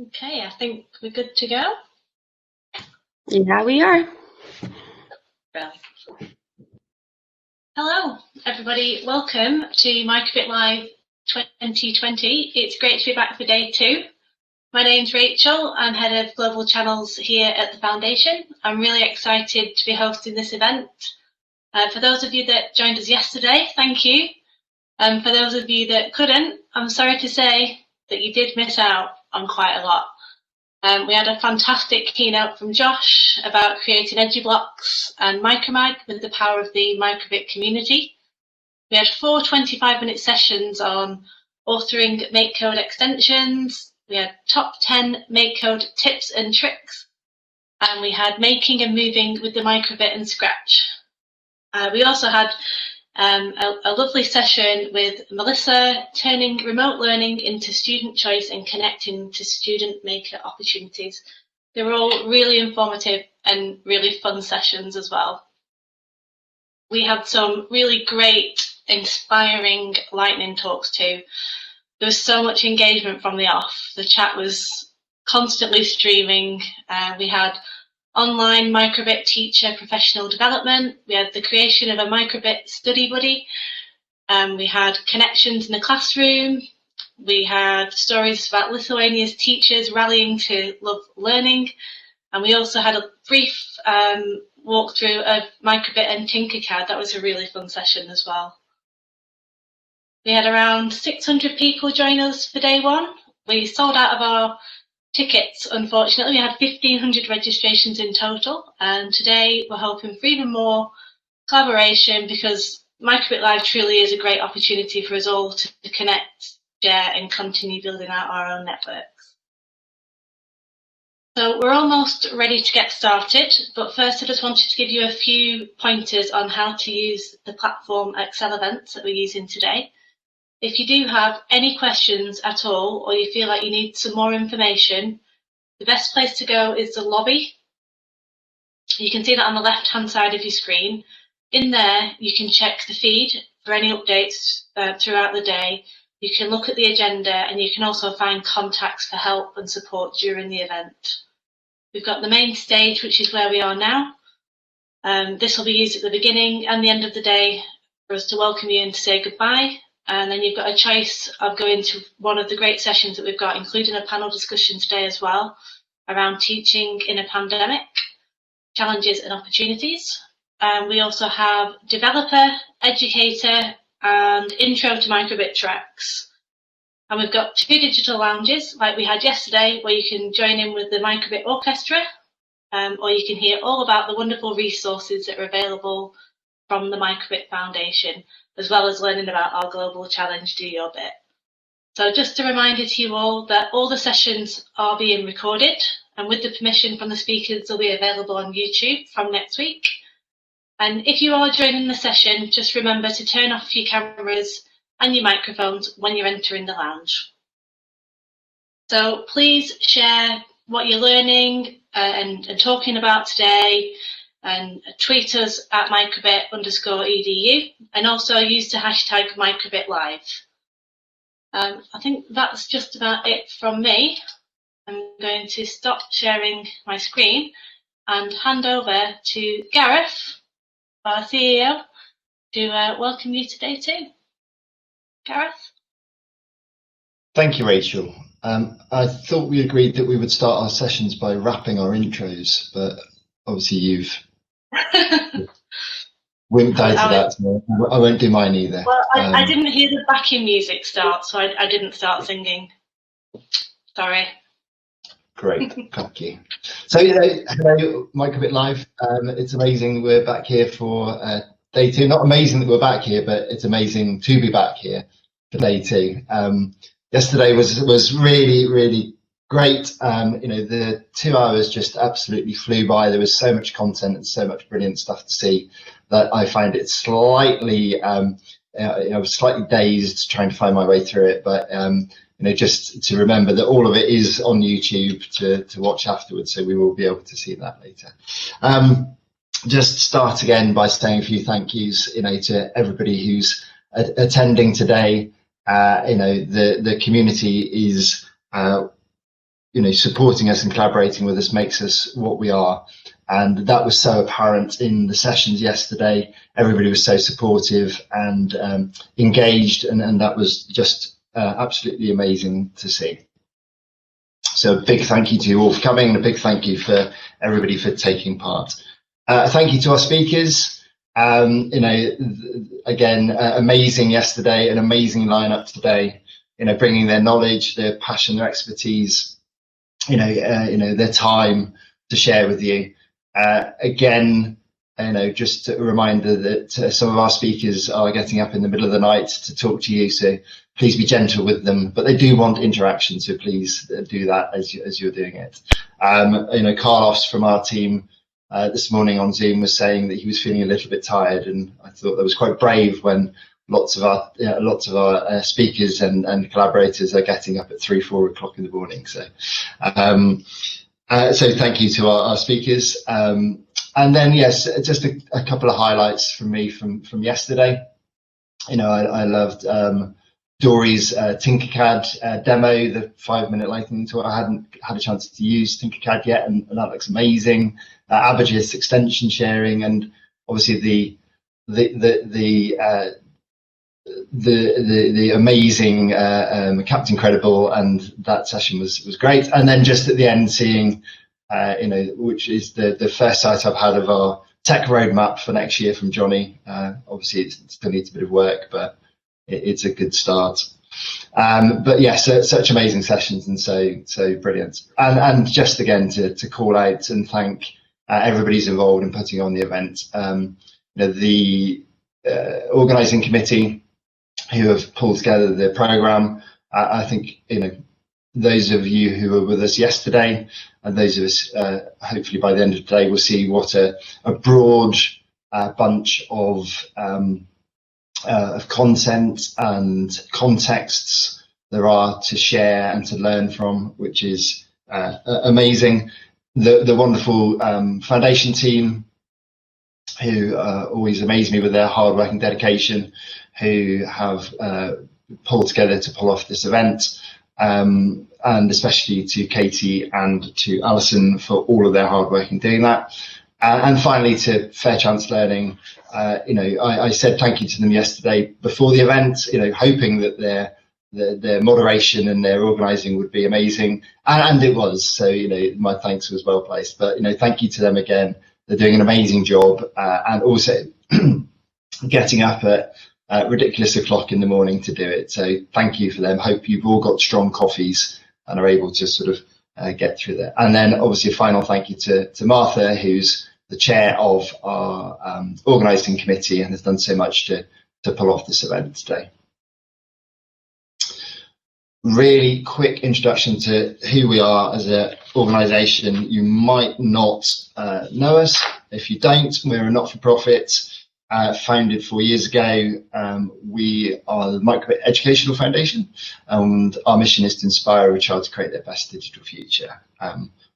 Okay, I think we're good to go. Yeah, we are. Brilliant. Hello, everybody. Welcome to Microbit Live 2020. It's great to be back for day 2. My name's Rachel. I'm head of global channels here at the Foundation. I'm really excited to be hosting this event. For those of you that joined us yesterday, thank you. And for those of you that couldn't, I'm sorry to say that you did miss out on quite a lot. We had a fantastic keynote from Josh about creating EduBlocks and Micromag with the power of the Microbit community. We had 4 25-minute sessions on authoring MakeCode extensions. We had top 10 MakeCode tips and tricks. And we had making and moving with the Microbit and Scratch. We also had a lovely session with Melissa, turning remote learning into student choice and connecting to student maker opportunities. They were all really informative and really fun sessions as well. We had some really great, inspiring lightning talks too. There was so much engagement from the off. The chat was constantly streaming. We had online Microbit teacher professional development. We had the creation of a Microbit study buddy. We had connections in the classroom. We had stories about Lithuania's teachers rallying to love learning. And we also had a brief walkthrough of Microbit and Tinkercad. That was a really fun session as well. We had around 600 people join us for day 1. We sold out of our tickets, unfortunately. We had 1,500 registrations in total, and today we're hoping for even more collaboration because Microbit Live truly is a great opportunity for us all to connect, share, and continue building out our own networks. So we're almost ready to get started, but first I just wanted to give you a few pointers on how to use the platform Excel events that we're using today. If you do have any questions at all, or you feel like you need some more information, the best place to go is the lobby. You can see that on the left-hand side of your screen. In there, you can check the feed for any updates throughout the day. You can look at the agenda, and you can also find contacts for help and support during the event. We've got the main stage, which is where we are now. This will be used at the beginning and the end of the day for us to welcome you and to say goodbye. And then you've got a choice of going to one of the great sessions that we've got, including a panel discussion today as well, around teaching in a pandemic, challenges and opportunities. We also have developer, educator, and intro to Microbit tracks. And we've got 2 digital lounges, like we had yesterday, where you can join in with the Microbit Orchestra, or you can hear all about the wonderful resources that are available from the Microbit Foundation, as well as learning about our global challenge, Do Your Bit. So just a reminder to you all that all the sessions are being recorded, and with the permission from the speakers, they'll be available on YouTube from next week. And if you are joining the session, just remember to turn off your cameras and your microphones when you're entering the lounge. So please share what you're learning and talking about today, and tweet us at microbit_edu, and also use the hashtag MicrobitLive. I think that's just about it from me. I'm going to stop sharing my screen and hand over to Gareth, our CEO, to welcome you to day 2. Gareth? Thank you, Rachel. I thought we agreed that we would start our sessions by rapping our intros, but obviously you've winked out of that, so I won't do mine either. Well, I didn't hear the backing music start, so I didn't start singing. Sorry. Great, thank you. So, hello, Microbit Live. It's amazing we're back here for day 2. Not amazing that we're back here, but it's amazing to be back here for day 2. Yesterday was really, really great. The 2 hours just absolutely flew by. There was so much content and so much brilliant stuff to see that I find it slightly, I was slightly dazed trying to find my way through it. But just to remember that all of it is on YouTube to watch afterwards, so we will be able to see that later. Just start again by saying a few thank yous, to everybody who's attending today. The community is supporting us and collaborating with us makes us what we are. And that was so apparent in the sessions yesterday. Everybody was so supportive and engaged, and that was just absolutely amazing to see. So a big thank you to you all for coming, and a big thank you for everybody for taking part. Thank you to our speakers. Again, amazing yesterday, an amazing lineup today. Bringing their knowledge, their passion, their expertise, their time to share with you. Again, just a reminder that some of our speakers are getting up in the middle of the night to talk to you, so please be gentle with them, but they do want interaction, so please do that as you're doing it. Carlos from our team this morning on Zoom was saying that he was feeling a little bit tired, and I thought that was quite brave when lots of our speakers and collaborators are getting up at 3-4 o'clock in the morning. So so thank you to our speakers. And then, yes, just a couple of highlights from me from yesterday. I loved Dory's Tinkercad demo, the 5-minute lightning tour. I hadn't had a chance to use Tinkercad yet, and that looks amazing. Avye's extension sharing, and obviously the amazing Captain Credible, and that session was great. And then just at the end, seeing which is the first sight I've had of our tech roadmap for next year from Johnny. Obviously it still needs a bit of work, but it's a good start. But yeah, such amazing sessions, and so brilliant. And just again to call out and thank everybody's involved in putting on the event. The organising committee who have pulled together the programme. I think those of you who were with us yesterday, and those of us hopefully by the end of today, will see what a broad bunch of content and contexts there are to share and to learn from, which is amazing. The wonderful foundation team, who always amaze me with their hard work and dedication, who have pulled together to pull off this event, and especially to Katie and to Alison for all of their hard work in doing that. And finally to Fair Chance Learning. I said thank you to them yesterday before the event, hoping that their moderation and their organising would be amazing, and it was. So my thanks was well placed. But thank you to them again. They're doing an amazing job, and also getting up at ridiculous o'clock in the morning to do it. So thank you for them. Hope you've all got strong coffees and are able to sort of get through that. And then obviously a final thank you to Martha, who's the chair of our organising committee and has done so much to pull off this event today. Really quick introduction to who we are as an organisation. You might not know us. If you don't, we're a not-for-profit founded 4 years ago. We are the Microbit Educational Foundation, and our mission is to inspire every child to create their best digital future.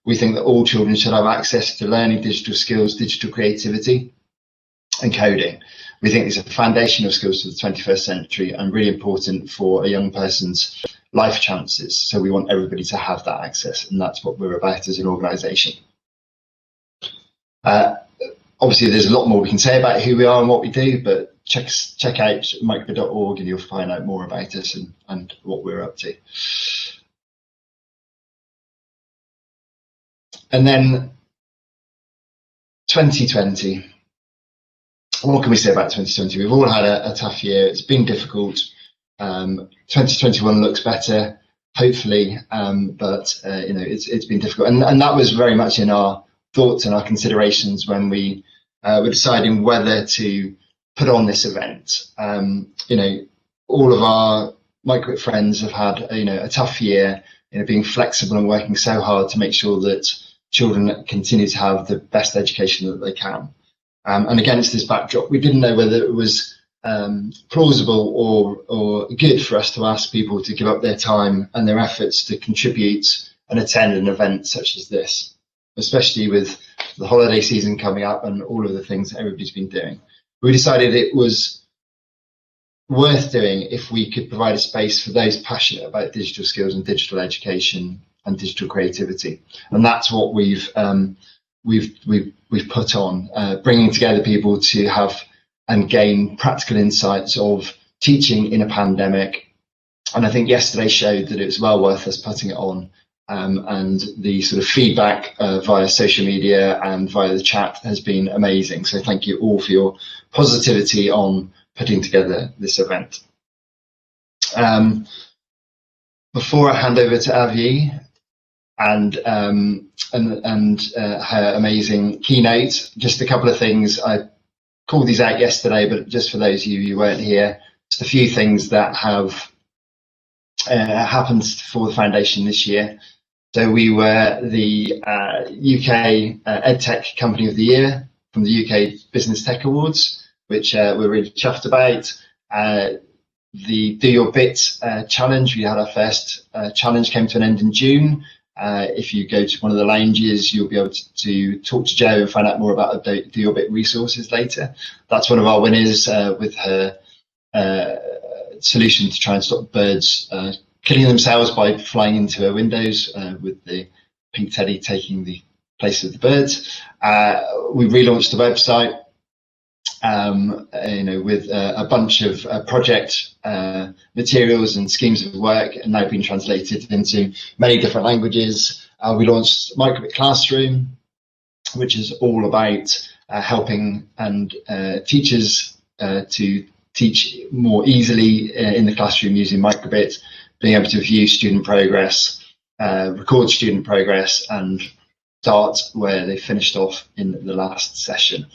We think that all children should have access to learning digital skills, digital creativity and coding. We think these are foundational skills for the 21st century and really important for a young person's life chances. So we want everybody to have that access, and that's what we're about as an organisation. Obviously, there's a lot more we can say about who we are and what we do, but check out microbit.org and you'll find out more about us and what we're up to. And then 2020. What can we say about 2020? We've all had a tough year. It's been difficult. 2021 looks better, hopefully, but it's been difficult, and that was very much in our thoughts and our considerations when we were deciding whether to put on this event. All of our Microbit friends have had a tough year, being flexible and working so hard to make sure that children continue to have the best education that they can. And against this backdrop, we didn't know whether it was plausible or good for us to ask people to give up their time and their efforts to contribute and attend an event such as this, especially with the holiday season coming up and all of the things that everybody's been doing. We decided it was worth doing if we could provide a space for those passionate about digital skills and digital education and digital creativity. And that's what we've put on, bringing together people to have and gain practical insights of teaching in a pandemic. And I think yesterday showed that it was well worth us putting it on. And the sort of feedback via social media and via the chat has been amazing. So thank you all for your positivity on putting together this event. Before I hand over to Avye and her amazing keynote, just a couple of things. I called these out yesterday, but just for those of you who weren't here, just a few things that have happened for the foundation this year. So we were the UK EdTech Company of the Year from the UK Business Tech Awards, which we're really chuffed about. The Do Your Bit challenge, we had our first challenge, came to an end in June. If you go to one of the lounges, you'll be able to talk to Jo and find out more about the Do Your Bit resources later. That's one of our winners with her solution to try and stop birds killing themselves by flying into her windows, with the pink teddy taking the place of the birds. We relaunched the website, with a bunch of project materials and schemes of work, and now being translated into many different languages. We launched Microbit Classroom, which is all about helping and teachers to teach more easily in the classroom using Microbit, being able to view student progress, record student progress, and start where they finished off in the last session.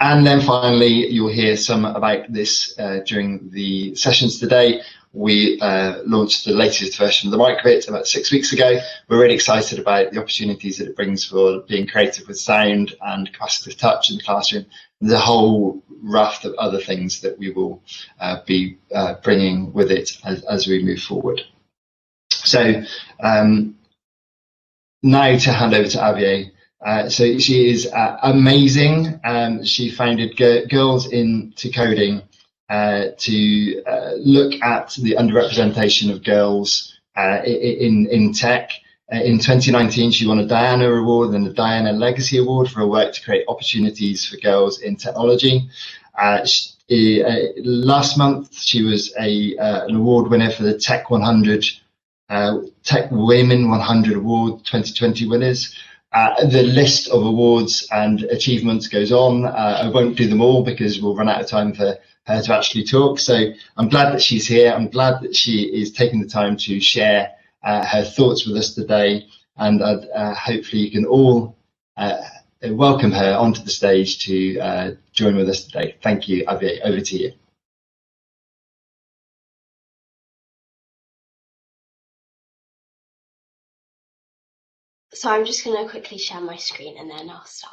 And then finally, you'll hear some about this during the sessions today. We launched the latest version of the Microbit about 6 weeks ago. We're really excited about the opportunities that it brings for being creative with sound and capacitive touch in the classroom. There's a whole raft of other things that we will be bringing with it as we move forward. So now to hand over to Avye. So she is amazing. She founded Girls into Coding to look at the underrepresentation of girls in tech. In 2019, she won a Diana Award and a Diana Legacy Award for her work to create opportunities for girls in technology. Last month, she was an award winner for the Tech 100 Tech Women 100 Award 2020 winners. The list of awards and achievements goes on. I won't do them all because we'll run out of time for her to actually talk. So I'm glad that she's here. I'm glad that she is taking the time to share her thoughts with us today. And hopefully you can all welcome her onto the stage to join with us today. Thank you, Avye. Over to you. So I'm just going to quickly share my screen and then I'll start.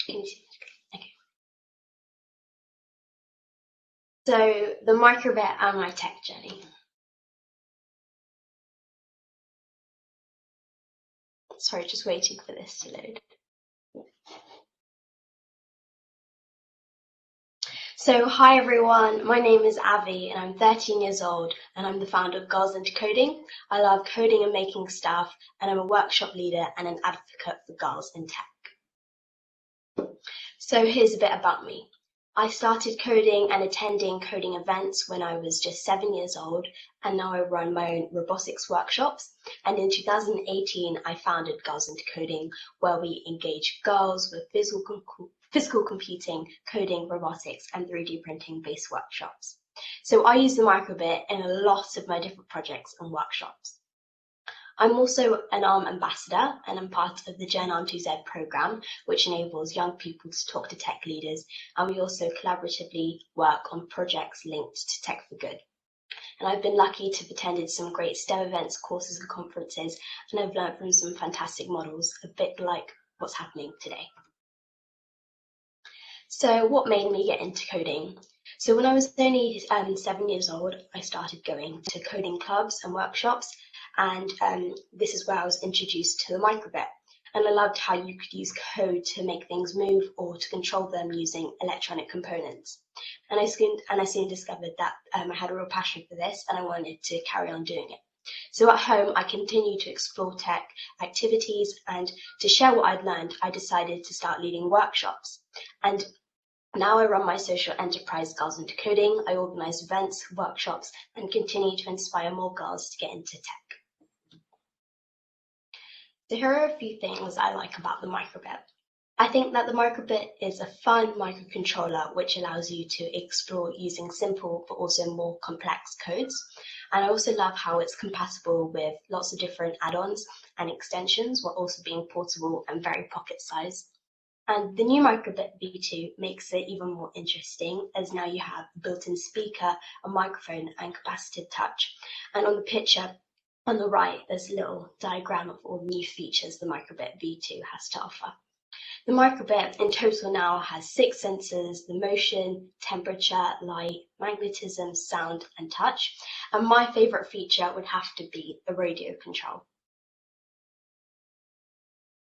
Okay. So the Microbit and my tech journey. Sorry, just waiting for this to load. So hi everyone, my name is Avye and I'm 13 years old and I'm the founder of Girls into Coding. I love coding and making stuff, and I'm a workshop leader and an advocate for girls in tech. So here's a bit about me. I started coding and attending coding events when I was just 7 years old, and now I run my own robotics workshops. And in 2018, I founded Girls into Coding, where we engage girls with physical computing, coding, robotics, and 3D printing based workshops. So I use the Microbit in a lot of my different projects and workshops. I'm also an ARM ambassador, and I'm part of the Gen ARM2Z program, which enables young people to talk to tech leaders, and we also collaboratively work on projects linked to Tech for Good. And I've been lucky to have attended some great STEM events, courses and conferences, and I've learned from some fantastic models, a bit like what's happening today. So what made me get into coding? So when I was only 7 years old, I started going to coding clubs and workshops, and this is where I was introduced to the microbit. And I loved how you could use code to make things move or to control them using electronic components. And I soon discovered that I had a real passion for this, and I wanted to carry on doing it. So at home, I continued to explore tech activities, and to share what I'd learned, I decided to start leading workshops. And now I run my social enterprise, Girls into Coding. I organize events, workshops, and continue to inspire more girls to get into tech. So here are a few things I like about the microbit. I think that the microbit is a fun microcontroller which allows you to explore using simple but also more complex codes. And I also love how it's compatible with lots of different add-ons and extensions while also being portable and very pocket-sized. And the new Microbit V2 makes it even more interesting, as now you have a built-in speaker, a microphone, and capacitive touch. And on the picture on the right, there's a little diagram of all the new features the Microbit V2 has to offer. The Microbit in total now has 6 sensors: the motion, temperature, light, magnetism, sound, and touch. And my favorite feature would have to be the radio control.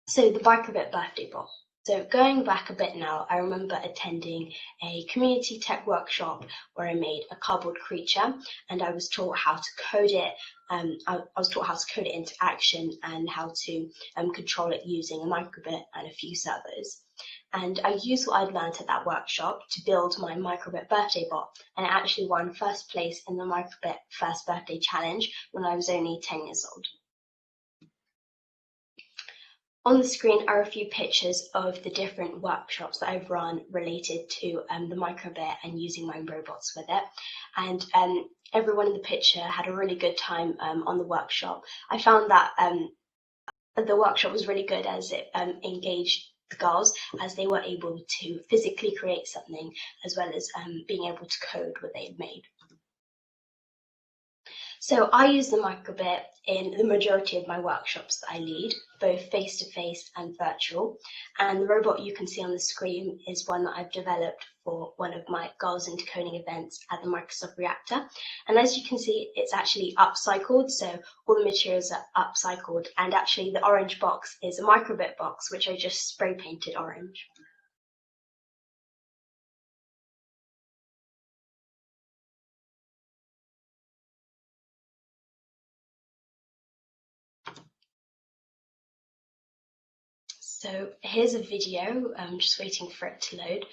So the Microbit birthday bot. So going back a bit now, I remember attending a community tech workshop where I made a cardboard creature, and I was taught how to code it. I was taught how to code it into action and how to control it using a microbit and a few servos. And I used what I'd learned at that workshop to build my Microbit birthday bot, and I actually won first place in the Microbit First Birthday Challenge when I was only 10 years old. On the screen are a few pictures of the different workshops that I've run related to the microbit and using my robots with it. And everyone in the picture had a really good time on the workshop. I found that the workshop was really good as it engaged the girls, as they were able to physically create something as well as being able to code what they had made. So I use the microbit in the majority of my workshops that I lead, both face-to-face and virtual. And the robot you can see on the screen is one that I've developed for one of my Girls into Coding events at the Microsoft Reactor. And as you can see, it's actually upcycled, so all the materials are upcycled. And actually the orange box is a microbit box, which I just spray painted orange. So here's a video, I'm just waiting for it to load,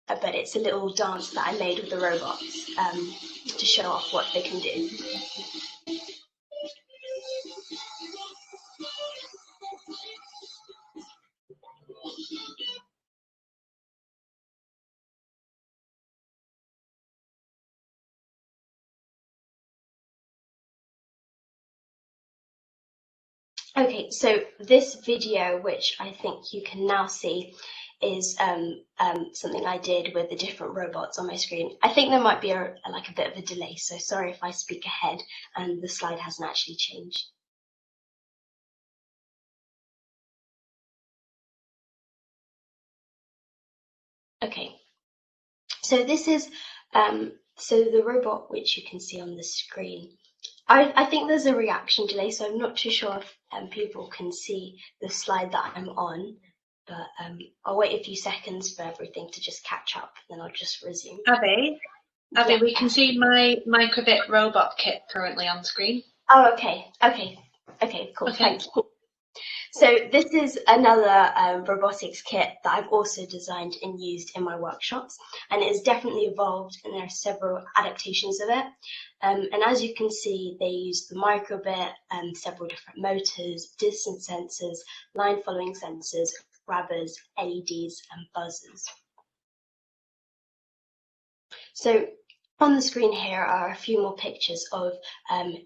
but it's a little dance that I made with the robots to show off what they can do. Okay, so this video, which I think you can now see, is something I did with the different robots on my screen. I think there might be like a bit of a delay, so sorry if I speak ahead and the slide hasn't actually changed. Okay, so this is so the robot which you can see on the screen. I think there's a reaction delay, so I'm not too sure if people can see the slide that I'm on, but I'll wait a few seconds for everything to just catch up, then I'll just resume. Avye, Yeah. we can see my Microbit robot kit currently on screen. Oh, okay, cool, Okay. thank you. So this is another robotics kit that I've also designed and used in my workshops, and it has definitely evolved, and there are several adaptations of it. And as you can see, they use the microbit and several different motors, distance sensors, line following sensors, grabbers, LEDs, and buzzers. So on the screen here are a few more pictures of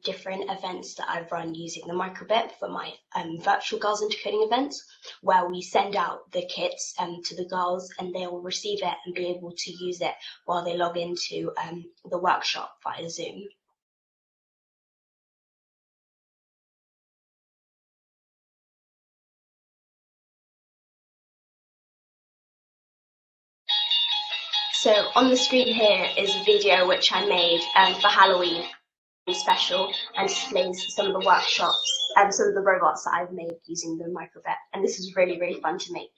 different events that I've run using the microbit for my virtual Girls into Coding events, where we send out the kits to the girls and they will receive it and be able to use it while they log into the workshop via Zoom. So on the screen here is a video which I made for Halloween special, and displays some of the workshops and some of the robots that I've made using the Microbit, and this is really, really fun to make.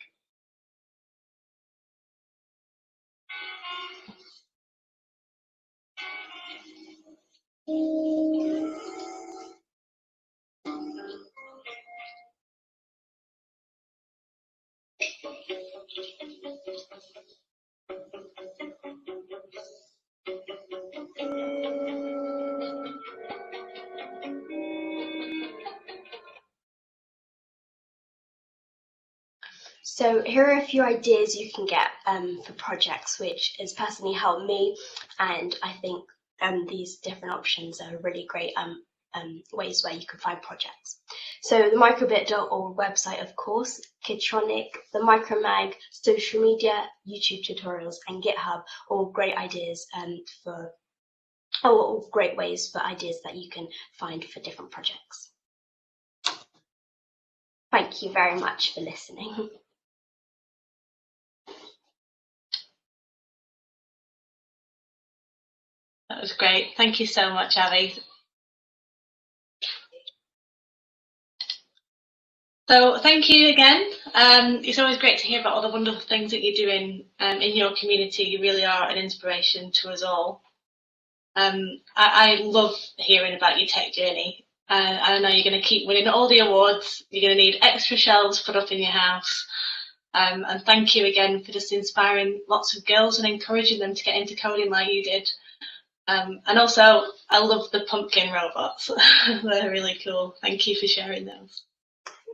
So here are a few ideas you can get for projects, which has personally helped me, and I think these different options are really great ways where you can find projects. So the microbit.org website, of course, Kidtronic, the Micromag, social media, YouTube tutorials, and GitHub, all great ideas all great ways for ideas that you can find for different projects. Thank you very much for listening. That was great. Thank you so much, Avye. So thank you again. It's always great to hear about all the wonderful things that you're doing in your community. You really are an inspiration to us all. I love hearing about your tech journey. I know you're going to keep winning all the awards. You're going to need extra shelves put up in your house. And thank you again for just inspiring lots of girls and encouraging them to get into coding like you did. And also, I love the pumpkin robots. They're really cool. Thank you for sharing those.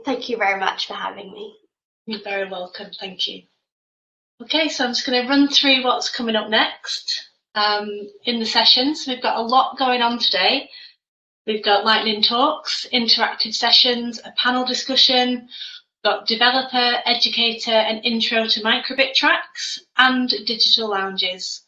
Thank you very much for having me. You're very welcome. Thank you. Okay, so I'm just going to run through what's coming up next in the sessions. We've got a lot going on today. We've got lightning talks, interactive sessions, a panel discussion, we've got developer, educator and intro to Microbit tracks, and digital lounges.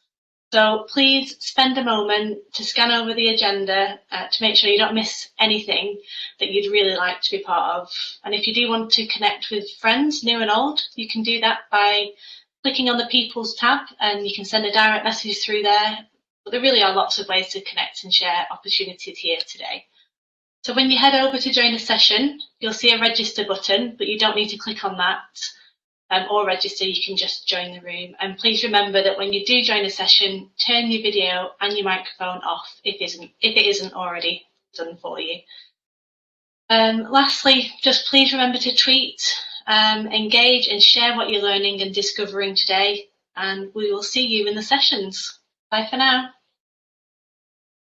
So please spend a moment to scan over the agenda to make sure you don't miss anything that you'd really like to be part of. And if you do want to connect with friends, new and old, you can do that by clicking on the People's tab, and you can send a direct message through there. But there really are lots of ways to connect and share opportunities here today. So when you head over to join a session, you'll see a register button, but you don't need to click on that. Or register, you can just join the room. And please remember that when you do join a session, turn your video and your microphone off if it isn't already done for you. Lastly, just please remember to tweet, engage and share what you're learning and discovering today. And we will see you in the sessions. Bye for now.